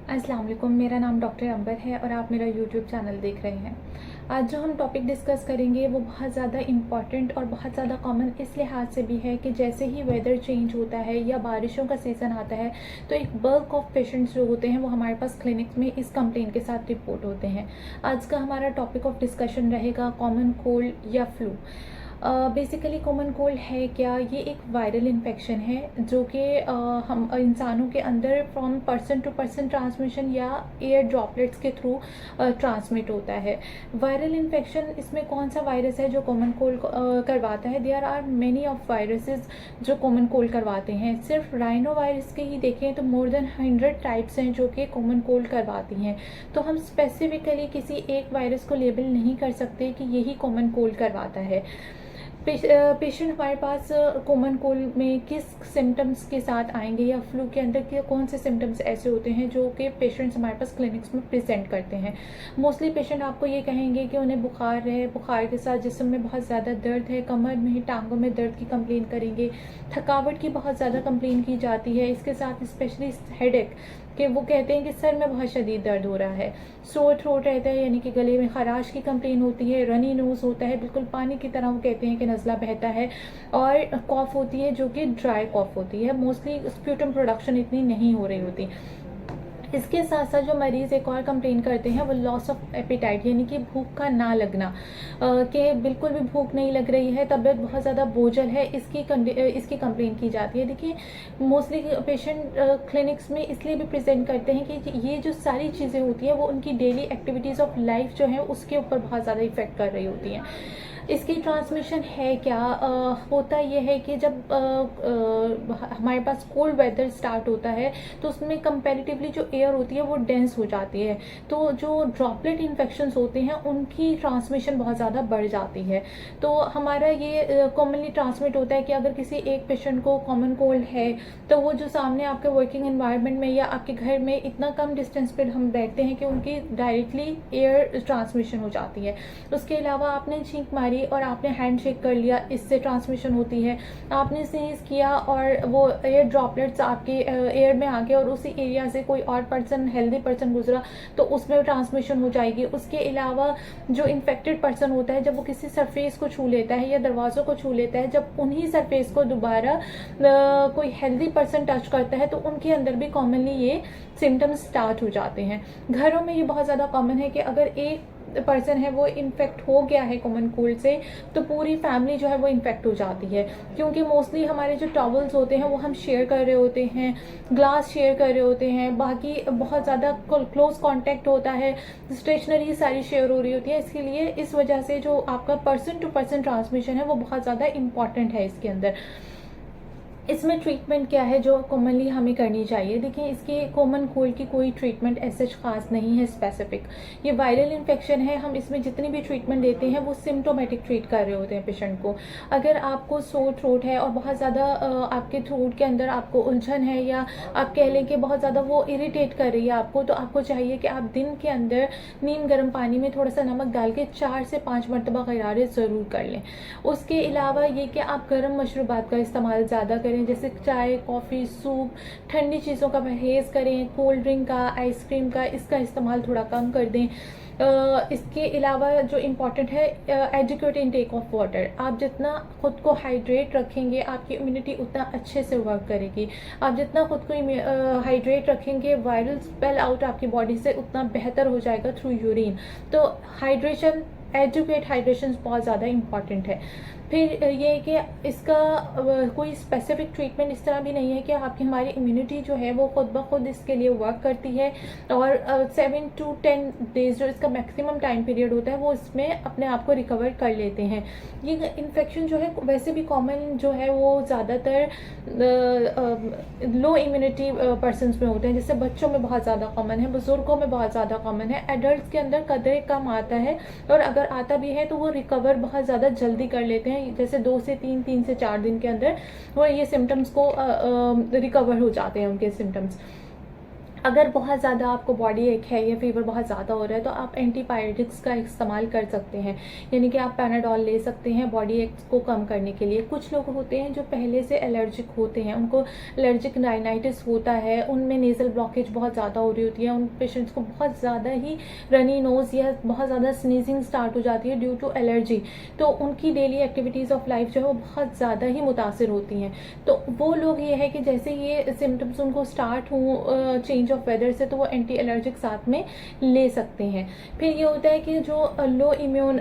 अस्सलाम वालेकुम। मेरा नाम डॉक्टर अंबर है और आप मेरा यूट्यूब चैनल देख रहे हैं। आज जो हम टॉपिक डिस्कस करेंगे वो बहुत ज़्यादा इम्पॉर्टेंट और बहुत ज़्यादा कॉमन इस लिहाज से भी है कि जैसे ही वेदर चेंज होता है या बारिशों का सीज़न आता है तो एक बल्क ऑफ पेशेंट्स जो होते हैं वो हमारे पास क्लिनिक में इस कंप्लेंट के साथ रिपोर्ट होते हैं। आज का हमारा टॉपिक ऑफ डिस्कशन रहेगा कॉमन कोल्ड या फ्लू। बेसिकली कॉमन कोल्ड है क्या? ये एक वायरल इन्फेक्शन है जो कि हम इंसानों के अंदर from person to person transmission या एयर ड्रॉपलेट्स के थ्रू ट्रांसमिट होता है। वायरल इन्फेक्शन, इसमें कौन सा वायरस है जो कॉमन कोल्ड करवाता है? There are many of viruses जो कॉमन कोल्ड करवाते हैं। सिर्फ राइनो वायरस के ही देखें तो मोर देन 100 टाइप्स हैं जो कि कॉमन कोल्ड करवाती हैं। तो हम स्पेसिफिकली किसी एक वायरस को लेबल नहीं कर सकते कि यही कॉमन कोल्ड करवाता है। पेशेंट हमारे पास कॉमन कोल्ड में किस सिम्टम्स के साथ आएंगे या फ्लू के अंदर के कौन से सिम्टम्स ऐसे होते हैं जो कि पेशेंट्स हमारे पास क्लिनिक्स में प्रेजेंट करते हैं। मोस्टली पेशेंट आपको ये कहेंगे कि उन्हें बुखार है, बुखार के साथ जिस्म में बहुत ज़्यादा दर्द है, कमर में, टांगों में दर्द की कंप्लेन करेंगे। थकावट की बहुत ज़्यादा कंप्लेन की जाती है। इसके साथ स्पेशली हेडेक कि वो कहते हैं कि सर में बहुत शदीद दर्द हो रहा है। सोर थ्रोट रहता है, यानी कि गले में खराश की कंप्लेन होती है। रनी नोज होता है, बिल्कुल पानी की तरह वो कहते हैं कि नज़ला बहता है। और कॉफ़ होती है जो कि ड्राई कॉफ़ होती है। मोस्टली स्प्यूटम प्रोडक्शन इतनी नहीं हो रही होती। इसके साथ साथ जो मरीज़ एक और कंप्लेन करते हैं वो लॉस ऑफ एपिटाइट, यानी कि भूख का ना लगना, कि बिल्कुल भी भूख नहीं लग रही है, तबीयत बहुत ज़्यादा बोझल है, इसकी कंप्लेन की जाती है। देखिए, मोस्टली पेशेंट क्लिनिक्स में इसलिए भी प्रेजेंट करते हैं कि ये जो सारी चीज़ें होती हैं वो उनकी डेली एक्टिविटीज़ ऑफ लाइफ जो है उसके ऊपर बहुत ज़्यादा इफेक्ट कर रही होती हैं। इसकी ट्रांसमिशन है क्या? होता यह है कि जब हमारे पास कोल्ड वेदर स्टार्ट होता है तो उसमें कंपैरेटिवली जो एयर होती है वो डेंस हो जाती है, तो जो ड्रॉपलेट इन्फेक्शंस होते हैं उनकी ट्रांसमिशन बहुत ज़्यादा बढ़ जाती है। तो हमारा ये कॉमनली ट्रांसमिट होता है कि अगर किसी एक पेशेंट को कॉमन कोल्ड है तो वो जो सामने आपके वर्किंग एनवायरनमेंट में या आपके घर में इतना कम डिस्टेंस पर हम बैठते हैं कि उनकी डायरेक्टली एयर ट्रांसमिशन हो जाती है। उसके अलावा आपने छींक मारी और आपने हैंड शेक कर लिया, इससे ट्रांसमिशन होती है। आपने स्नीज किया और वो एयर ड्रॉपलेट्स आपके एयर में आ गए और उसी एरिया से कोई और पर्सन, हेल्दी पर्सन गुजरा तो उसमें ट्रांसमिशन हो जाएगी। उसके अलावा जो इन्फेक्टेड पर्सन होता है जब वो किसी सरफेस को छू लेता है या दरवाज़ों को छू लेता है, जब उन्हीं सरफेस को दोबारा कोई हेल्दी पर्सन टच करता है तो उनके अंदर भी कॉमनली ये सिम्टम्स स्टार्ट हो जाते हैं। घरों में ये बहुत ज़्यादा कॉमन है कि अगर एक पर्सन है वो इन्फेक्ट हो गया है कॉमन कोल्ड से तो पूरी फैमिली जो है वो इन्फेक्ट हो जाती है, क्योंकि मोस्टली हमारे जो टॉवल्स होते हैं वो हम शेयर कर रहे होते हैं, ग्लास शेयर कर रहे होते हैं, बाकी बहुत ज़्यादा क्लोज कांटेक्ट होता है, स्टेशनरी सारी शेयर हो रही होती है। इसके लिए इस वजह से जो आपका पर्सन टू पर्सन ट्रांसमिशन है वो बहुत ज़्यादा इंपॉर्टेंट है इसके अंदर। इसमें ट्रीटमेंट क्या है जो कॉमनली हमें करनी चाहिए? देखिए, इसके कॉमन कोल्ड की कोई ट्रीटमेंट ऐसे खास नहीं है स्पेसिफिक। ये वायरल इन्फेक्शन है, हम इसमें जितनी भी ट्रीटमेंट देते हैं वो सिम्टोमेटिक ट्रीट कर रहे होते हैं पेशेंट को। अगर आपको सोर थ्रोट है और बहुत ज़्यादा आपके थ्रोट के अंदर आपको उलझन है या आप कह लें कि बहुत ज़्यादा वो इरिटेट कर रही है आपको, तो आपको चाहिए कि आप दिन के अंदर नीम गर्म पानी में थोड़ा सा नमक डाल के 4 से 5 मरतबा गरारे ज़रूर कर लें। उसके अलावा ये कि आप गर्म मशरूबात का इस्तेमाल ज़्यादा करें, जैसे चाय, कॉफ़ी, सूप, ठंडी चीज़ों का परहेज़ करें। कोल्ड ड्रिंक का, आइसक्रीम का, इसका इस्तेमाल थोड़ा कम कर दें। इसके अलावा जो इम्पॉर्टेंट है, एडिक्वेट इनटेक ऑफ वाटर। आप जितना खुद को हाइड्रेट रखेंगे आपकी इम्यूनिटी उतना अच्छे से वर्क करेगी। आप जितना खुद को हाइड्रेट रखेंगे, वायरल स्पेल आउट आपकी बॉडी से उतना बेहतर हो जाएगा थ्रू यूरिन। तो हाइड्रेशन, एजुकेट हाइड्रेशन बहुत ज़्यादा इम्पॉर्टेंट है। फिर ये है कि इसका कोई स्पेसिफिक ट्रीटमेंट इस तरह भी नहीं है कि आपकी हमारी इम्यूनिटी जो है वो खुद ब खुद इसके लिए वर्क करती है और 7 to 10 डेज जो इसका मैक्सिमम टाइम पीरियड होता है वो इसमें अपने आप को रिकवर कर लेते हैं। ये इन्फेक्शन जो है वैसे भी कॉमन जो है वो ज़्यादातर लो इम्यूनिटी पर्सनस में होते हैं, जैसे बच्चों में बहुत ज़्यादा कॉमन है, बुज़ुर्गों में बहुत ज़्यादा कॉमन है, एडल्ट के अंदर कदरे कम आता है और अगर आता भी है तो वो रिकवर बहुत ज़्यादा जल्दी कर लेते हैं। जैसे 2 से 3 से 4 दिन के अंदर वो ये सिम्टम्स को रिकवर हो जाते हैं उनके सिम्टम्स। अगर बहुत ज़्यादा आपको बॉडी एक है या फीवर बहुत ज़्यादा हो रहा है तो आप एंटीबायोटिक्स का इस्तेमाल कर सकते हैं, यानी कि आप पैनाडॉल ले सकते हैं बॉडी एक्स को कम करने के लिए। कुछ लोग होते हैं जो पहले से एलर्जिक होते हैं, उनको एलर्जिक राइनाइटिस होता है, उनमें नेज़ल ब्लॉकेज बहुत ज़्यादा हो रही होती है, उन पेशेंट्स को बहुत ज़्यादा ही रनी नोज़ या बहुत ज़्यादा स्नीजिंग स्टार्ट हो जाती है ड्यू टू एलर्जी, तो उनकी डेली एक्टिविटीज़ ऑफ लाइफ जो है वो बहुत ज़्यादा ही मुतासिर होती हैं। तो वो लोग ये है कि जैसे ये सिम्टम्स उनको स्टार्ट हो चेंज ऑफ वेदर से, तो वो एंटी एलर्जिक साथ में ले सकते हैं। फिर ये होता है कि जो लो इम्यून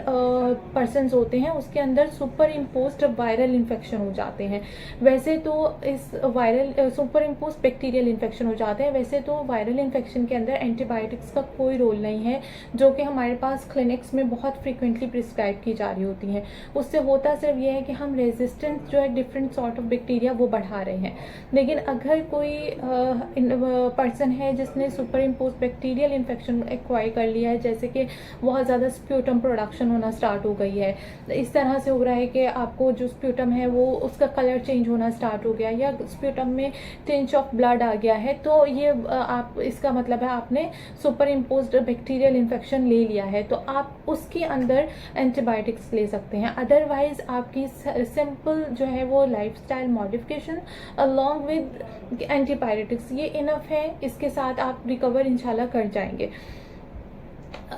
पर्सनस होते हैं उसके अंदर सुपर इम्पोज्ड वायरल इन्फेक्शन हो जाते हैं। वैसे तो इस viral super imposed bacterial infection हो जाते हैं। वैसे तो वायरल इन्फेक्शन के अंदर एंटीबायोटिक्स का कोई रोल नहीं है, जो कि हमारे पास क्लिनिक्स में बहुत फ्रिक्वेंटली प्रिस्क्राइब की जा रही होती हैं। उससे होता सिर्फ ये है कि हम रेजिस्टेंस जो है डिफरेंट सॉर्ट ऑफ बैक्टीरिया वो बढ़ा रहे हैं। लेकिन अगर कोई पर्सन है जिसने super impose bacterial infection acquire कर लिया है, जैसे कि बहुत ज़्यादा स्प्यूटम प्रोडक्शन होना स्टार्ट हो गई है, इस तरह से हो रहा है कि आपको जो स्प्यूटम है वो उसका कलर चेंज होना स्टार्ट हो गया, या स्प्यूटम में टिंच ऑफ ब्लड आ गया है, तो ये आप इसका मतलब है आपने सुपर इम्पोज्ड बैक्टीरियल इन्फेक्शन ले लिया है, तो आप उसके अंदर एंटीबायोटिक्स ले सकते हैं। अदरवाइज आपकी सिंपल जो है वो lifestyle modification along with antibiotics ये इनफ है, इसके साथ आप रिकवर इंशाल्लाह कर जाएंगे।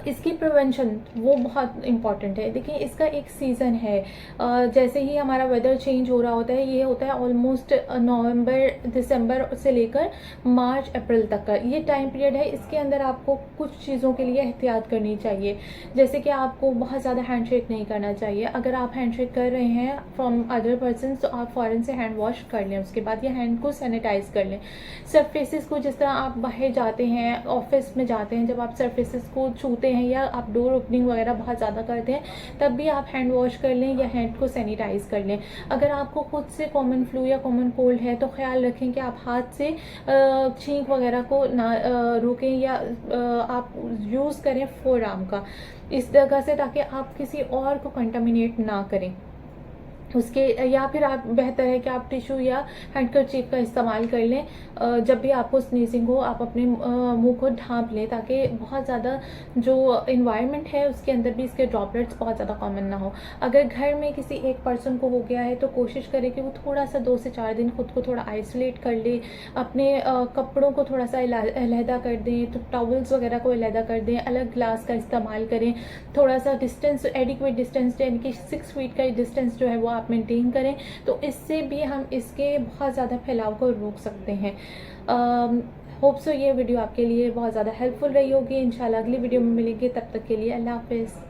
इसकी प्रिवेंशन वो बहुत इम्पॉर्टेंट है। देखिए इसका एक सीज़न है, जैसे ही हमारा वेदर चेंज हो रहा होता है, ये होता है ऑलमोस्ट नवंबर दिसंबर से लेकर मार्च अप्रैल तक का ये टाइम पीरियड है। इसके अंदर आपको कुछ चीज़ों के लिए एहतियात करनी चाहिए, जैसे कि आपको बहुत ज़्यादा हैंडशेक नहीं करना चाहिए। अगर आप हैंडशेक कर रहे हैं फ्रॉम अदर पर्सन तो आप फ़ौरन से हैंड वॉश कर लें, उसके बाद ये हैंड को सैनिटाइज कर लें। सरफेसेस को जिस तरह आप बाहर जाते हैं, ऑफिस में जाते हैं, जब आप सरफेसेस को छूते हैं या आप डोर ओपनिंग वगैरह बहुत ज़्यादा करते हैं, तब भी आप हैंड वॉश कर लें या हैंड को सैनिटाइज कर लें। अगर आपको खुद से कॉमन फ्लू या कॉमन कोल्ड है तो ख्याल रखें कि आप हाथ से छींक वगैरह को ना रोकें, या आप यूज़ करें फोरआर्म का इस जगह से, ताकि आप किसी और को कंटामिनेट ना करें उसके। या फिर आप बेहतर है कि आप टिश्यू या हैंडकरचीफ का इस्तेमाल कर लें। जब भी आपको स्नीजिंग हो आप अपने मुंह को ढांप लें, ताकि बहुत ज़्यादा जो इन्वायरमेंट है उसके अंदर भी इसके ड्रॉपलेट्स बहुत ज़्यादा कॉमन ना हो। अगर घर में किसी एक पर्सन को हो गया है तो कोशिश करें कि वो थोड़ा सा 2 से 4 दिन खुद को थोड़ा आइसोलेट कर ले, अपने कपड़ों को थोड़ा सा अलहदा कर दें, तो टॉवल्स वगैरह को अलहदा कर दें, अलग ग्लास का इस्तेमाल करें, थोड़ा सा डिस्टेंस एडिक्वेट डिस्टेंस यानी कि 6 फीट का डिस्टेंस जो है वो आप मेंटेन करें, तो इससे भी हम इसके बहुत ज़्यादा फैलाव को रोक सकते हैं। होप सो ये वीडियो आपके लिए बहुत ज़्यादा हेल्पफुल रही होगी। इंशाल्लाह अगली वीडियो में मिलेंगे, तब तक के लिए अल्लाह हाफिज़।